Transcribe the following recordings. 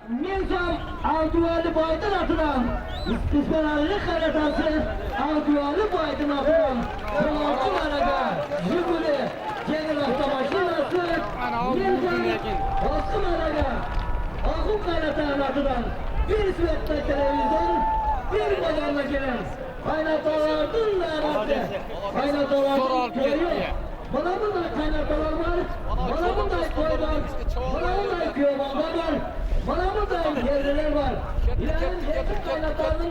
Nizam Avduvali Boydun atıdan İstismarlı karatası Avduvali Boydun atıdan Yolcu Araga Jiguli Cenil Avtomaşinası Nizam Osman Araga Ahum Karatağın atıdan bir sürekli televizyon bir babanla gelen kaynatalardın da aradı kaynatalardın köyü bana mı da kaynatalar var bana mı da koy var bana mı da köymanlar var bana mı da yerliler var İlhan'ın hepsi kaynataların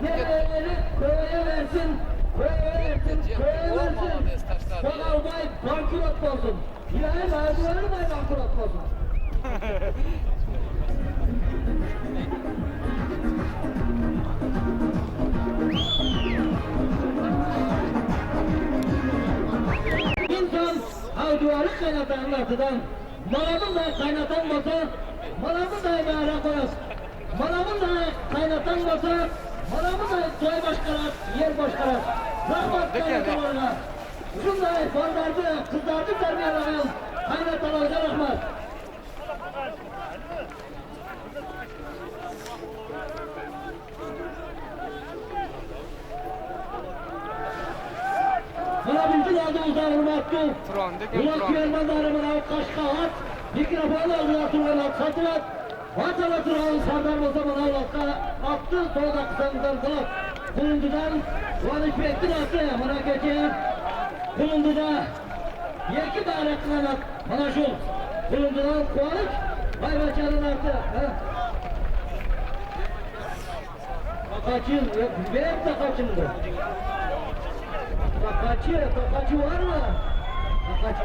yerleri köye versin köye versin Bana Bay bankırot olsun İlhan'ın ağzıları Bay bankırot olsun İnsan avduvarı kaynatan atıdan malamın da kaynatan masa malamın da imarı koyar malamın da kaynatan masa malamın da toy başkalar yer başkalar rahmat kaynatalarına şunday bardardı kızlardı terbiyelerine kaynatalarına rahmat Buna bütün aldığımızda hürmetli Ulak Yermanlarımın Kaşka at mikrofon aldılar Turganat Satılat Vatala Turgan Sardar Bozamın Avlat'a attı Solda kısamızdan kılıp Bulundudan Vanış Bektin attı Buna gece Bulunduda Yeki Bağrak Kılanat Bana şu Bulundudan Kuanık Baybaşar'ın attı Kaçın benim de kaçındı Tokacı var mı? Tokacı.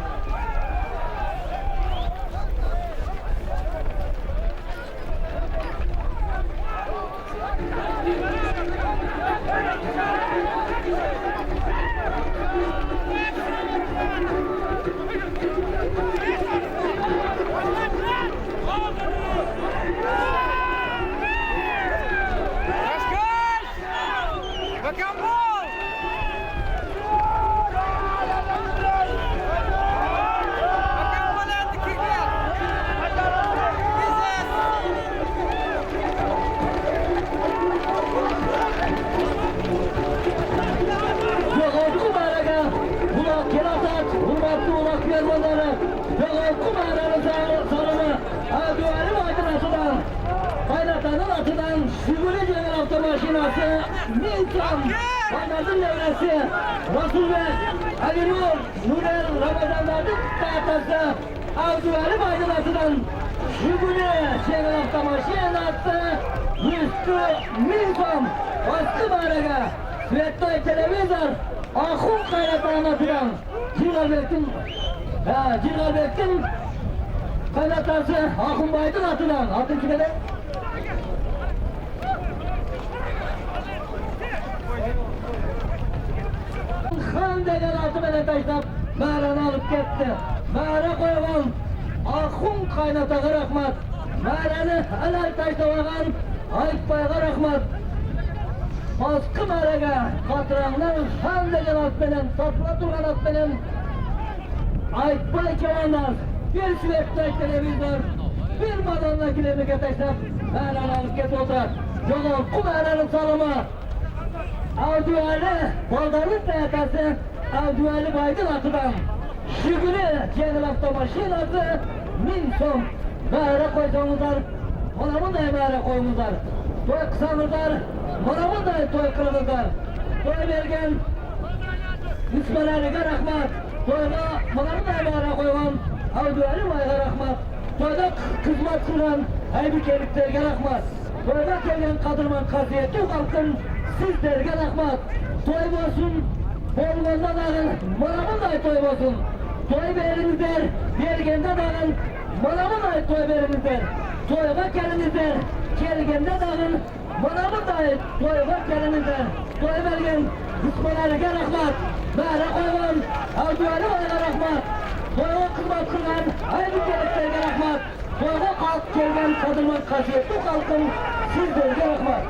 Kaynatanın atıdan Şuguli Cenel Avtomaşinası Nilkan Baynaz'ın devresi Resul ve Ali Nur Nurel Ramazanlar'ın dağıtası Avcıveli Baynaz atıdan Şuguli Cenel Avtomaşinası Müstü Nilkan Baskı Bayraga Svetlay Televizor Ahum Kaynatanın atıdan Cilgalbek'in kaynatası Ahum Baydın atıdan Atın kime de Han degen altı beni taşlap mağaranı alıp gitti. Mağara koygan Ahun kaynatağı rahmat. Mağaranı helal taşlavagan Ayıkbayga rahmat. Baskı mağaraga katırağından han degen alt beni tatla turgan alt beni Ayıkbay kemanlar bir sürekli televizyon bir madonna kilemike taşlap mağaranı alıp gitti oturar. Yolun bu mağaranın salımı Avduvali Baldarlık Dayatası Avduvali Baydın atıdan Şuguli Cenil Avtomaşinası min son mağara koysanızlar Manamın da mağara koyunuzlar Toy kısanızlar Manamın da toy kırınızlar Toy vergen Müslümanlarına rahmat Toyga manamın da mağara koygan Avduvali Bayga rahmat Toyda kızmat kılan Aybükeliklerge rahmat Toyda gelgen kadırman kaziyeti halkın sizlerge rahmat, toy olsun, bolmanda dağın, manamın da toy olsun. Toy verinizler, gelgende dağın, manamın da toy verinizler. Toyga gelinizler, gelgende dağın, manamın da toyga gelinizler. Toy vergen, Müslümanlarga rahmat, mağara koygan, Avduvali Bayga rahmat. Toyga kızmat kırgan, Aybükeliklerge rahmat. Toyga kalk gelgen kadınman kasiyetli halkın sizlerge rahmat.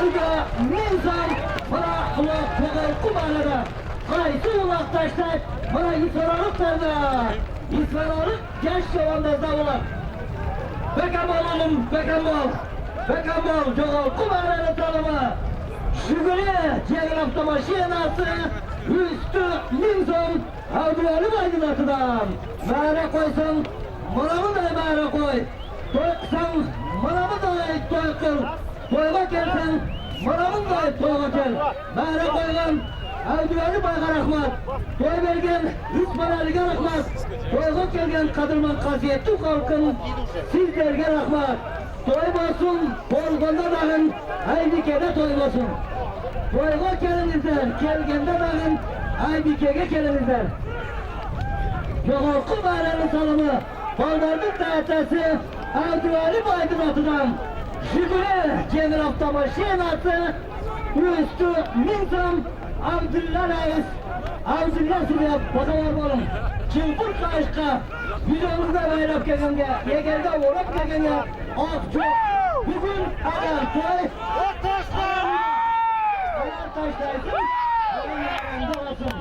Üstüge minsan bana ulak toğal kumarada. Qaysı ulak taşlar bana İsralık derdi. İsralık yaş yolanda zavulak. Bekambol oğlum, bekambol. Bekambol toğal kumarada tanıma. Şükrü Cegil avtomaşinası üstü minsan avduyalı baydılatıdan. Mağara koysun, manamı da mağara koy. Toysan, manamı da toy kıl. Toyga kelsen, manamı da toyga kel. Mağara koygan, avduyalı bayga rahmat. Toy bergen, İsmail'e rahmat. Toyga kelgen kadırman kasiyetli halkın sizlerge rahmat. Toy basın, polgonda dağın, Aybike'de toy basın. Toyga kelinizler, kelgende dağın, Aybike'ge kelinizler. Yoğurku bağıranın salımı, Baldardık dağıtası, Avduvarı baydın atıdan. Şükrü Cemil Avtomaşinası, üstü Mintam, Abdüllah Reis, Abdüllah Sürüya, Padavar bolun. Çımpır kaşka, yüzümüzde bayrak kegenge, yegerde uğrap kegenge, Akçı, bugün ayar toy, ayar taşlaysın, ayar yaranda olsun.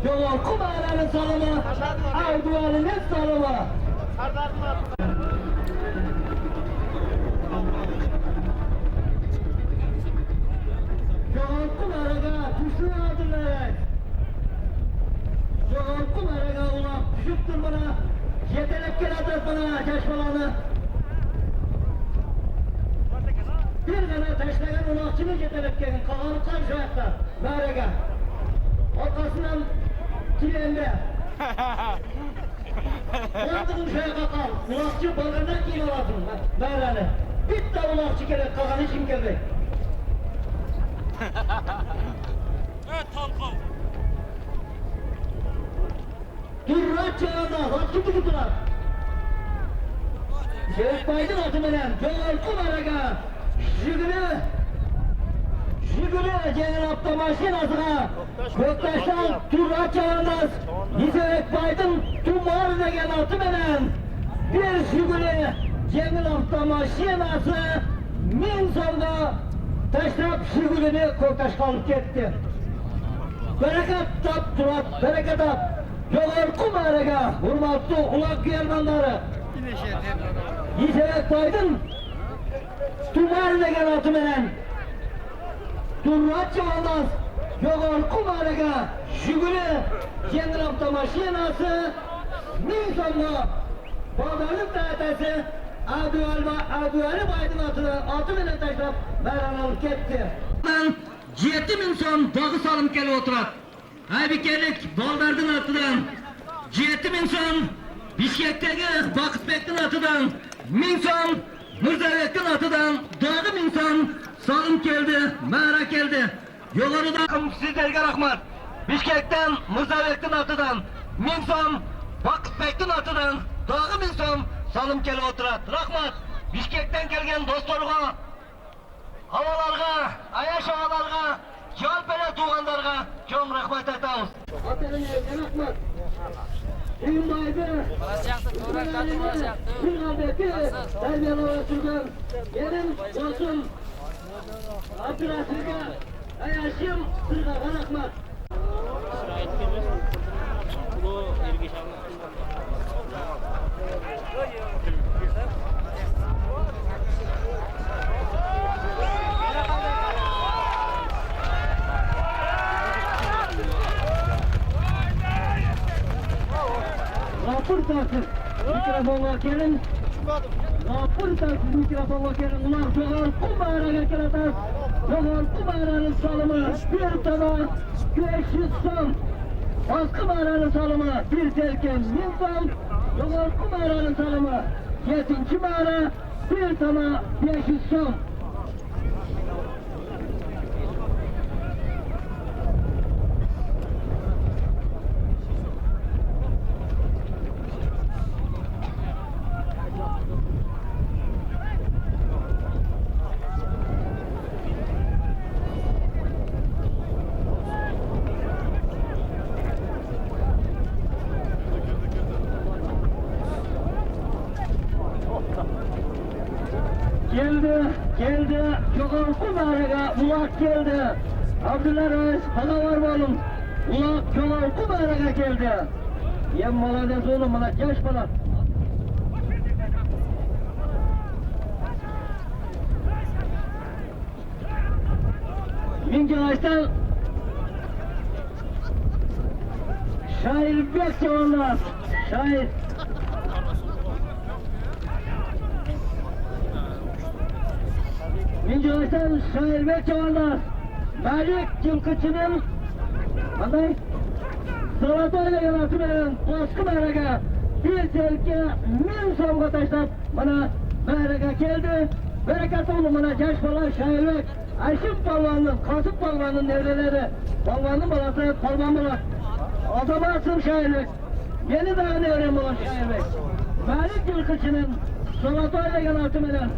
Yoğurku bağıranın salımı, Avduvarı'nın salımı. Yoğurku bağıraga tuşlu adırlayarak. Yoğurku bağıraga ulap düşüptür bana. Yetelek geladır bana çeşmelanı. Bir gana taşlayan ulakçının yetelek gelin. Kalanı karşı ayakta. Bağıraga. Arkasından Tilemde. Yandığın şeye kakal. Ulakçı bağırdan kim olasın? Bağıranı. Bitti ulakçı gerek. Kakanı kim geldi? Evet Talkov. Durrat çağında. Vakti tutular. Şerif Baydın atımından. Yoğurku Maraga. Şükrü Cemil Avtomaşinası'na Göktaş'tan Turrat Çağındaz Nizerek Baydın Tumar degen atımından bir Şükrü Cemil Avtomaşinası min sonda taşlap Şükrü'nü Göktaş'a alıp gitti. Bereket tap Turat, bereket tap. Yoğurku Maraga, hurmatlı ulak yermanları. Nizerek Baydın Tumar degen atımından Turrat Çağındaz, Yoğurku Maraga, Şükrü Cemil Avtomaşinası, min sonda Bağdarlık dağıtası, Avduvarı Baydın atı mene taşlap Meyran alıp gitti. 7000 son dağı salım keli oturat. Aybikelik Bağdar'dın atıdan 7000 son Bişkek'teki Bakıtbek'tin atıdan 1000 son Mırzabek'tin atıdan dağı 1000 son salım geldi, mağara geldi. Yukarıda sizlerge rahmat. Bişkek'ten, Mırzabek'tin atıdan 1000 son Bakıtbek'tin atıdan dağı 1000 son salım keli oturat. Rahmat. Bişkek'ten gelgen dostlarga, havalarga, ayaş ağalarga, Jalpele tuğanlarga çok rahmat etamiz. Aferin rahmat. Ünbaydı, Sırgabeki, Deryalara sürgen, yerim olsun. Abdülhasırga, ayaşım, Sırgaga rahmat. Rapor taksız mikrofonla gelin. Rapor taksız mikrofonla gelin. Ulan Yoğurku Maraga kelatas. Yoğurku Maraga'nın salımı bir tava 500 son. Askı Maraga'nın salımı bir telken 1000 son. Yoğurku Maraga'nın salımı 7. mağara bir tava 500 son. Geldi. Çoğaltı bayrağı ulak geldi. Abdullah Reis, bana var oğlum. Ulak çoğaltı bayrağı geldi. Yem malades oğlum, bana yaş bana. Minci Ağaç'tan Şair Bek Çavanlar. Şair. Minci Ağaç'tan Şair Bek Çavanlar. Malik Cılkıçı'nın Anday Salatoyla yanatı veren Bozkı bayrağı bir selke 1000 somga taşlap bana bayrağı geldi. Bereket olun bana yaş falan Şair Bek. Ayşin Palvan'ın, Kasıp Palvan'ın nevreleri, Palvan'ın balası, Palvan bala. Adamazsın Şair Bek. Yeni daha nevrem olan Şair Bek. Malik Cılkıçı'nın Salatoyla yanatı veren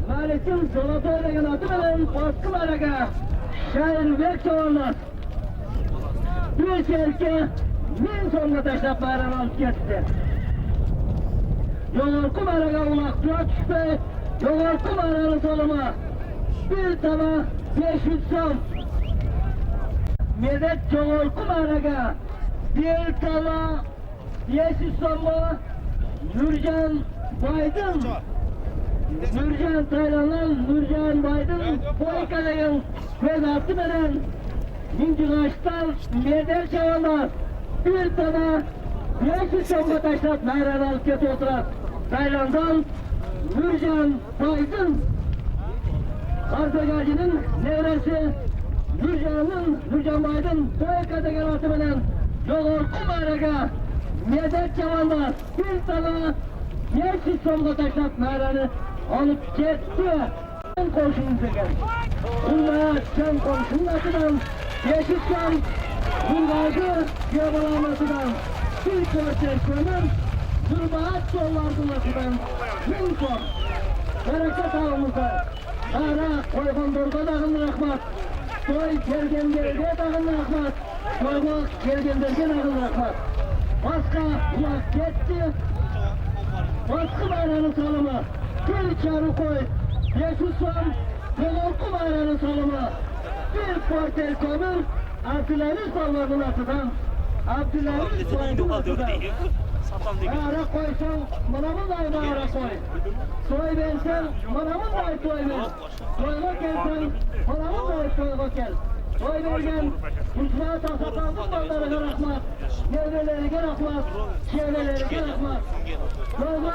Malik'in Salatoyla yanatı veren Bozkı bayrağı Şair Bek Çavanlar. Bir serke 1000 somga taşlap bayrağını alıp gitti. Yoğurku bayrağı ulak 4 şüphe, yoğurku bayrağını soluma. Bir tava 500 som. Medet yoğurku bayrağı. Bir tava 500 somma. Nurcan Baydın. Nurcan Taylan'dan Nurcan Baydın. Boykadayın. Vedatı veren. Minci Ağaç'tan Meder Çavanlar bir tane 500 somga taşlap bayrağını alıp geti oturar. Tayland'dan Nurcan Baydın Arzagacı'nın nevresi Nurcan Baydın Boyka'da gelatı bilen yoğurku bayrağı Meder Çavanlar bir tane 500 somga taşlap bayrağını alıp gitti. Komşumuza gel. Bunlar can komşunun atıdan Yeşilcan Bulgar'da Göbalaması'dan bir körçek kömür Zırbaat yollardılar atıdan Minson Bereket ağımıza Ara koygun durga dağın rahmat Toy gelgenlerge dağın rahmat Toymak gelgenlerge dağın rahmat Baska ulak gitti Baskı bayrağını salımı Bir çarı koy Yeşilcan Yoğurku bayrağını salımı bir portel kömür Abdülaziz Palvan'ın atıdan Abdülaziz Palvan'ın atıdan Ara koysan manamın dayma ara koy Soy versen manamın day soy ver Soyga gelsen manamın day soyga gel Soy vergen Hüsnat Asapandın ballarına rahmat Nevrelerine rahmat Çevrelerine rahmat Soyga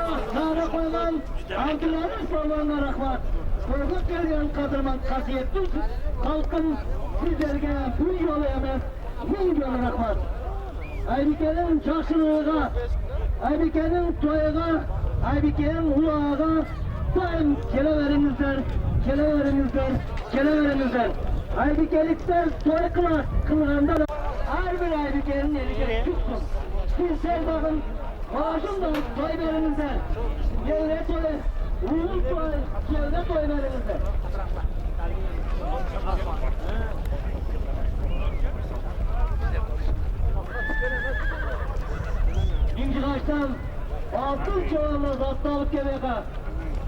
ara koygan Abdülaziz Palvan'ına rahmat Korkut gelgen kadırman kasiyetli halkın sizlerge bir yolu emez, bin yolu rahmat. Aybike'nin çarşılığına, Aybike'nin toyuna, Aybike'nin ulağa, daim keleverinizden. Aybike'likler toy kılığında da her bir Aybike'nin eli tutsun. Siz sevdakın, maaşın da toy verinizden. Yevre toy, ruhun toy, yevre toy verinizden. Minci Ağaç'tan altın çuvalına zattı alıp gelmeye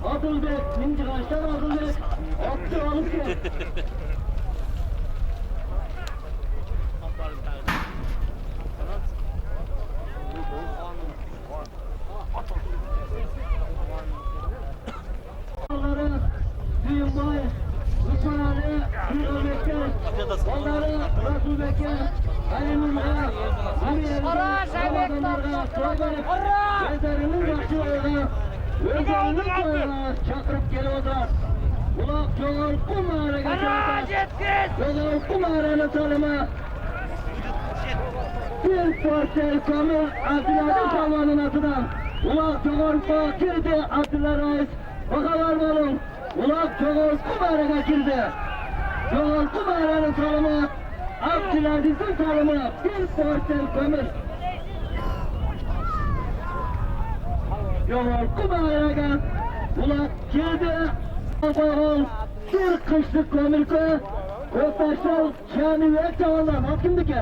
Adılbek, Minci Ağaç'tan Adılbek attı alıp gel. Düğünbay, Rıfan Ali, Rıfan Bekir, onları Resul Bekir, Ali Nur'a, Ramazanlar'a, Soygarık, Gezerinin yaşlılarına, Özerinin soyuna çakırıp geliyorlar. Ulak Çoğurku mağaraya geçiyorlar. Çoğurku mağaranın tanımı. Bir portel kömür Abdülaziz Palvan'ın atıdan. Ulak Çoğurku girdi Abdullah Reis. Bakalar olun. Ulak Çoğurku mağaraya girdi. Çoğurku mağaranın tanımı. Abdülaziz'in tanımı. Bir portel kömür. Çoğurku mağaraya ulak girdi. Bir kışlık kömürkü. Köktaşlar Şami ve Çavanlar. Hakimdi ki.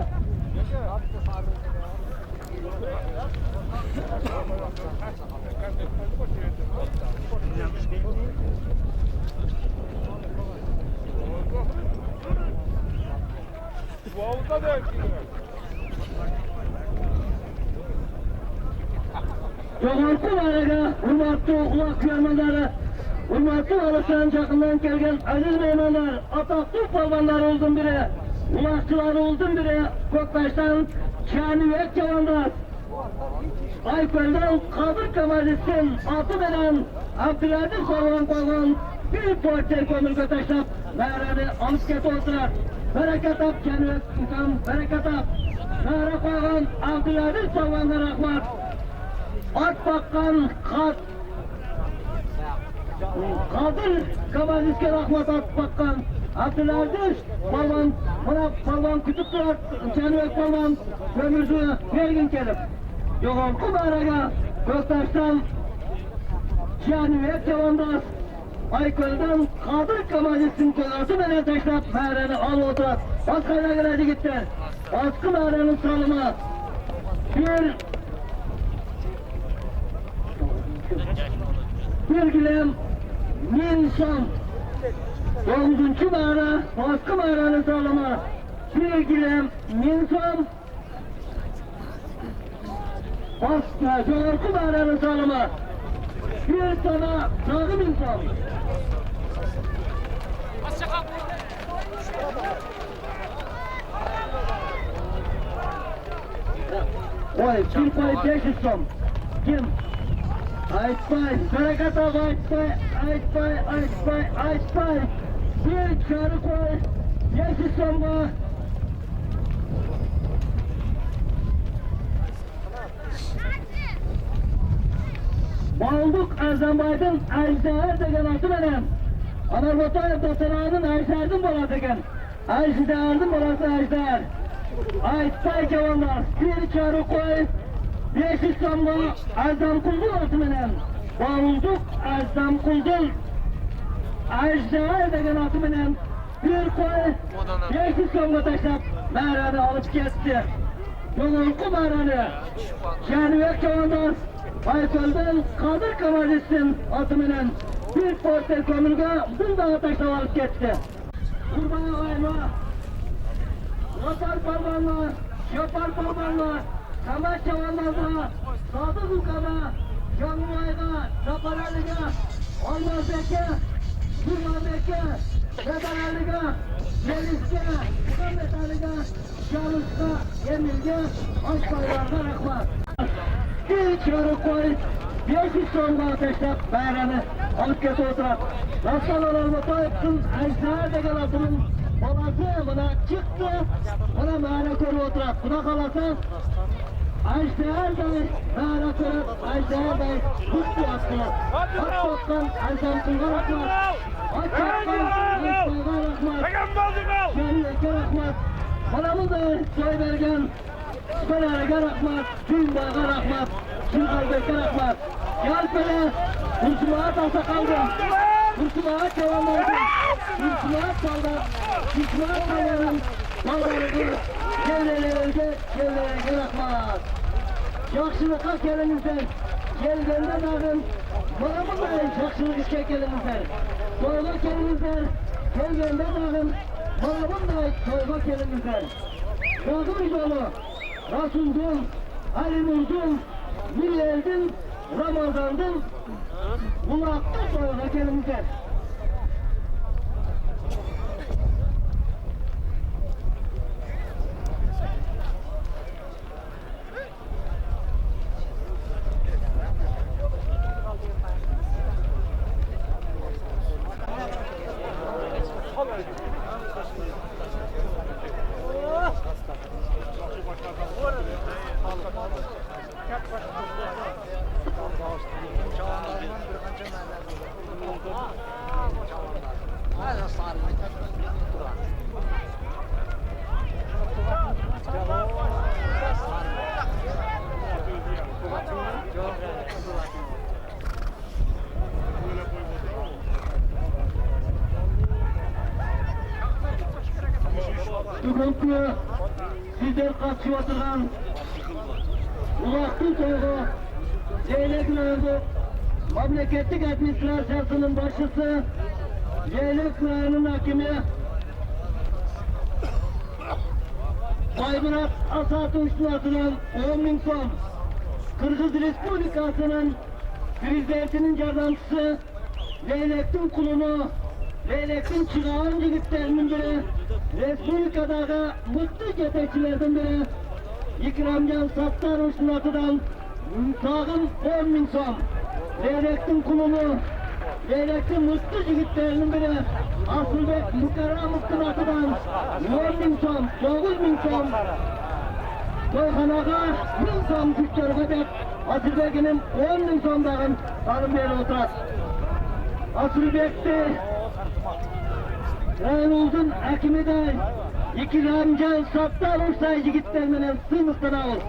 Yoğurtlu Maraga, hürmetli ulak yönmenleri, hürmetli Alısan çakından gelgen aziz meymanlar, Atatürk balvanları oldun biri, ulakçıları oldun biri, Göktaş'tan Şani ve Kevandas, Aykol'dan Kadir Kemalist'in atı veren Abdülaziz Balvan koygan bir porter kömür götaşlap, Meğreni alıp ket oldular. Bereket ap Şani ve Kevan, bereket ap, Meğre koygan Abdülaziz Balvan'a rahmat. At bakkan Kadir Kemalist'e rahmat at bakkan Abdülaziz Balvan, bana Balvan kütüp durar, Şani ve Balvan kömürzü vergin kelip. Yoğurtlu Maraga, Göktaş'tan Şani ve Kevandas, Aykol'dan Kadir Kemalist'in kolası beni taşlap, Meğreni al oturat. Baskayla geledi gitti. Baskı Meğrenin salımı. Bir gilem min son. 9. mağara, baskı Meğrenin salımı. Bir gilem min son. Asla Yoğurtlu Mağara'nın salımı. Bir sana sağım insan. Oy, bir pay 500 son. Kim? Aytpay, bereket abi Aytpay. Bir çarı koy, 500 son mu? Bağıldık Erzanbay'dan Ejder degen atı benim. Anarbotoyev Dotanağı'nın Ejder'din bola degen. Ejder'din bolası Ejder. Aytpay Kevanlar, bir çarı koy, 500 somga Erzankuldun atı benim. Bağıldık Erzankuldun Ejder degen atı benim. Bir koy, 500 somga taşlap, Meğreni alıp geçti. Yoğurtlu Mağara'nı, Şani ve Kevanlar, Aykol'dan Kadir Kemalist'in atımının bir porter kömürge bundan taşla alıp gitti. Kurban ağayma, Yapar parmanlar, Samaş Çavanlar'da, Sadık Uka'da, Canlıay'da, Zaparali'ga, Almazbek'e, Kurmanbek'e, Medarali'ga, Melis'e, Muhammed Ali'ga, Şanlık'a, Yemir'ge, Akbaylar'da rahmat. Bir çığırı koy, 500 sonuna ateşlep Meğreni alıp getir oturar. Rastal Almatoyev'ın Ejder degen atının balası buna çıktı, buna Meğre koru oturar. Buna kalasa Ejder Bey, Meğre koru, Ejder Bey tuttu attılar. At bakkan Ejder rahmat, at bakkan Ejder'e rahmat, Şenlik'e rahmat. Bana da soy vergen Süperler'e rahmat, Dündağ'a rahmat, Şınkalbek'e rahmat. Yalpele, Kursumağa talsa kaldım. Kursumağa devam oldu. Kursumağa kaldı. Kursumağa kaldım. Mallarını, çevrelerine rahmat. Yakşılık'a gelinizden, gelgende dağın, bana mı da yakşılık işe gelinizden. Soyga gelinizden, gelgende dağın, bana mı da soyga gelinizden. Dağın yolu. Rasul'dun, Ali'nin, Millel'din, Ramazan'dın, Bulak'ta soyga gelinizden. Bugünkü sizler katışıp oturgan Ulaqtın toyğu Zeynep Nöğündü Memleketlik Administrasyasının başçısı Zeynep Nöğündü'nün hakimi Bayburak Asat Uçlu'ndan 10.000 son. Kırgız Respublikası'nın prezidentinin yardımcısı Leylek'in kulunu, Leylek'in çırağın yigitlerinin biri, Respublika'daki mutlu yetekçilerden biri İkramcan Sattar Uçlu'dan tağın 10.000 son. Leylek'in kulunu, Leylek'in mutlu yigitlerinin biri Asılbek Mukarramov'un atıdan 10.000 son, 9.000 son. Toyxanaga 1000 son güçlerine dek Asılbek'inin 10.000 sondağın alım beri oturat. Asılbek'ti Reynold'un hakimide İkramcan Sattar Uçlu'dan yigitlerinin sınıftan ağır.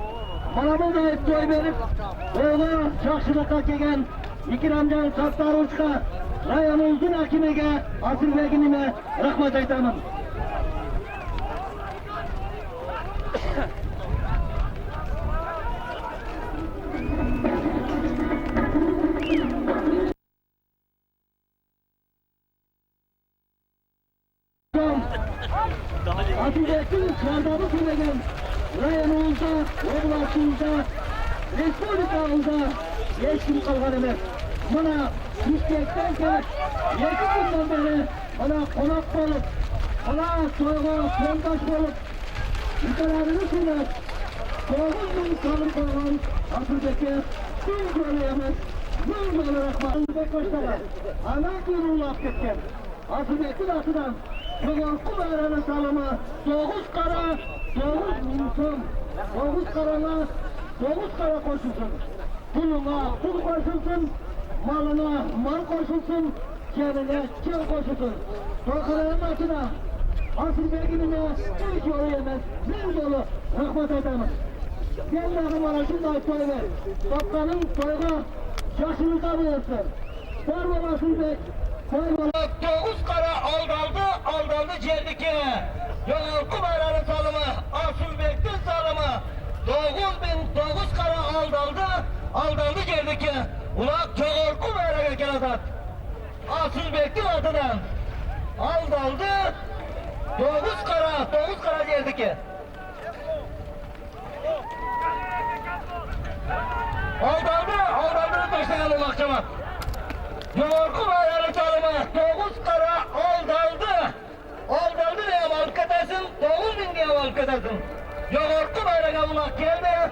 Manamın da hep toy verip oğlu şahşılıkka kelgen İkramcan Sattar Uçlu'ga Reynold'un hakimiga Asılbek'inime rahmat aytaman. Asılbek'in yardımı söylegen Reynold'da, Oblast'ında, Respublika'da hiç kim kalgan emas. Bana Bişkek'ten kelip, 2 günden beri bana konak bolup, bana toyga sondaş bolup, ülkelerini söylep, 9.000 salım kalgan Asılbek'e bir böyle emas, bir böyle rahmat. Asılbek başladı. Ana günü ulap ketken. Asılbek'in atıdan Çoğalkı bayranı salımı 9 kara, 9.000 son. 9 karana, 9 kara koşulsun. Puluna pul koşulsun, malına mal koşulsun, kendine kel koşulsun. Tokaların atına, Asılbek'inine hiç yolu yemez, bir yolu rahmet edemez. Ben de bana şunday toy ver, Topkanın toyga şaşırıka verirsin. Var mı Asılbek? 9 kara aldaldı cerdike. Yoğurku bayrağının salımı, Asılbek'tin salımı. 9.009 kara aldaldı cerdike. Ulak yoğurku bayrağı gerazat. Asılbek'tin atıdan aldaldı 9 kara cerdike. Aldaldı taşlayan ulak cemaat. Yoğurku bayrağının salımı 9 kara aldaldı diye alıp ketersin, 9.000 diye alıp ketersin. Yoğurku bayrağı bulak geldi.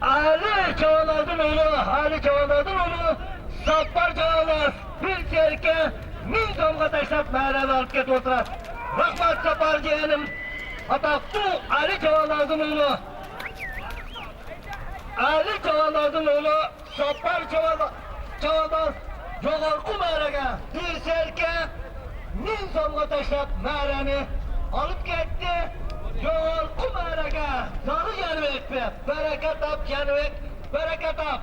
Ali Çavalardın oğlu, Sattar Çavalar, bir serke 1000 somga taşlap bayrağı alıp ket oturat. Rahmat Sapar yeğenim, ataklı Ali Çavalardın oğlu, Sattar Çavalar, yoğurku bayrağı, bir serke 1000 somga taşlap bayrağını alıp gitti. Yoğurku bayrağı, zarı gelmek be, bereket tap gelmek, bereket tap.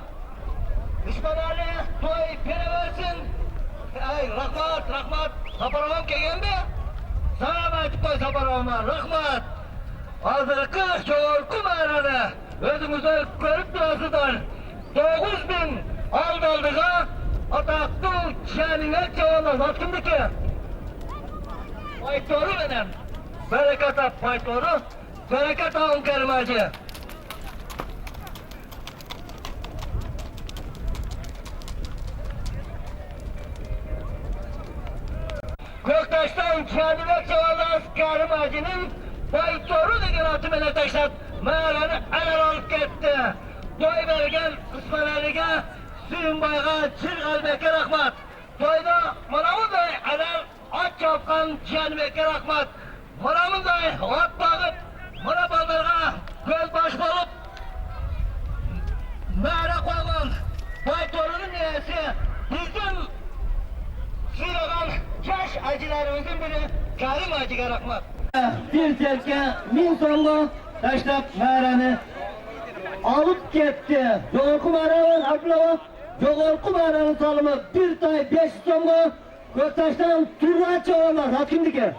Düşman Ali, toy pere versin. Ay rahmat, Saparovam kelgen be. Sana aytıp koy Saparovama, rahmat. Hazırkı yoğurku bayrağını özümüzü görüp durasıdan 9.000 aldaldığa ataklı şenine çoğalaz. Hakkındaki Paytoru benim. Bereket ap paytoru. Bereket ağın kerimacı. Göktaş'tan kendine çoğalaz kerimacının paytoru degen atı beni taşlat. Mağaranı el alıp gitti. Toy bergen Ispaneli'ge, Suyun Bayga, Çırgalbek'e rahmat. Toyda manamın da el at çapkan Çiğenbek'e rahmat. Manamın da at bağıp, mana ballarga göz baş bolup mağara koygan paytorunun niyesi bizim sıyragan yaş acılarımızın biri Karim Hacı'ya rahmat. Bir serke 1000 somga taşlap mağaranı alıp gitti. Yoğurku mağaranın ablava, yoğurku mağaranın salımı bir tay 500 somga Göktaş'tan turğa çoğalar hakimdiki.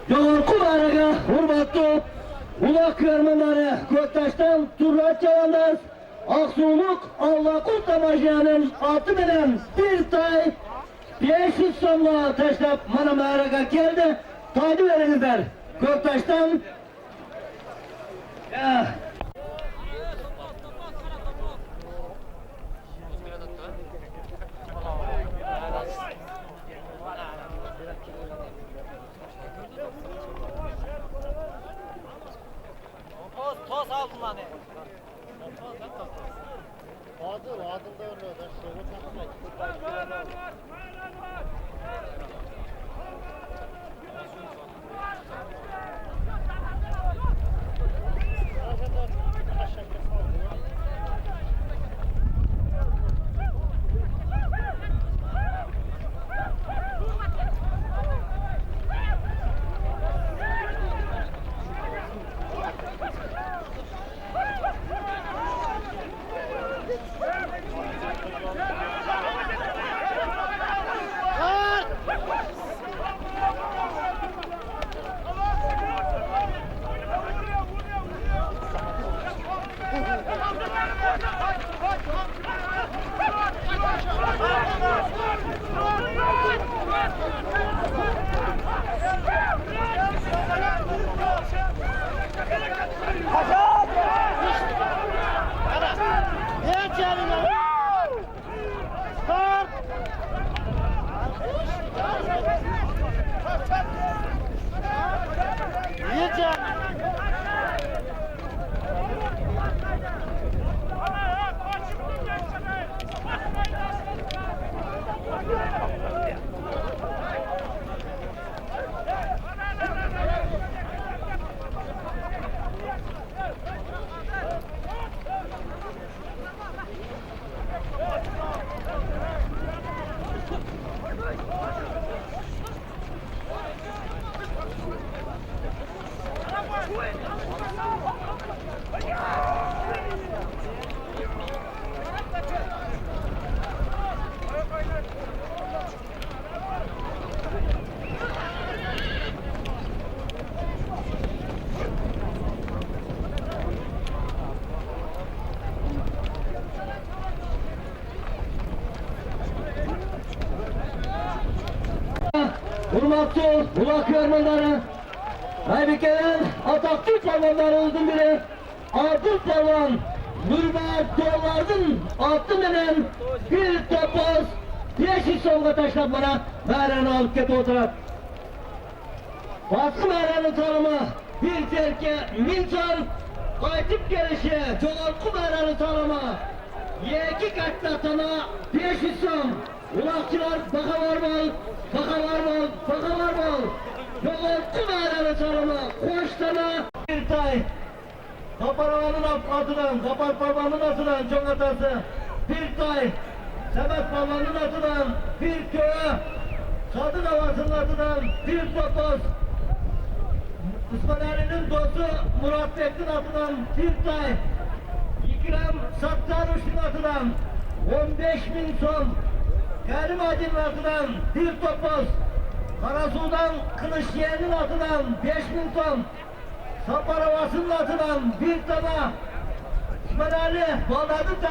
Yoğurku bayrağı hurmatlı Ulak Kırmınları Göktaş'tan Turhat Çavandaz Aksuluk Allah Kurtamacı'nın atı bilen bir tay 500 somla taşlap mana mağaraga geldi. Taydı verenizler. Göktaş'tan ya. Toz aldın lan. Adında öyle der. Şöyle Hurmatlı Ulak Kırmınları Aybike'den ataklı palvanları uzun biri Adil Palvan Nurbat Doğlardın attı bilen bir topuz 500 somga taşlap bana mağaranı alıp ketip oturat. Baskı mağaranın tanımı bir terke minçar qaytip gelişi çoğaltı mağaranın tanımı 2 katta tana 500 som. Ulakçılar baka var mı? Baka var mı? Baka var mı? Çoğaltı mağaranın tanımı koştana bir tay. Kaparavanın atıdan, kapar parmağının atıdan çok atası bir tay. Sebep parmağının atıdan bir köye. Sadı davasının atıdan bir topuz. Osman dostu Murat Bek'in atıdan bir tay. İkram Sattaruş'un atıdan 15.000 son. Kerim Hacı'nın atıdan bir topuz. Karasu'dan Kılıç Yeğen'in atıdan 5.000 ton. Saparavasının atıdan bir tane. Osman Ali Bağdadı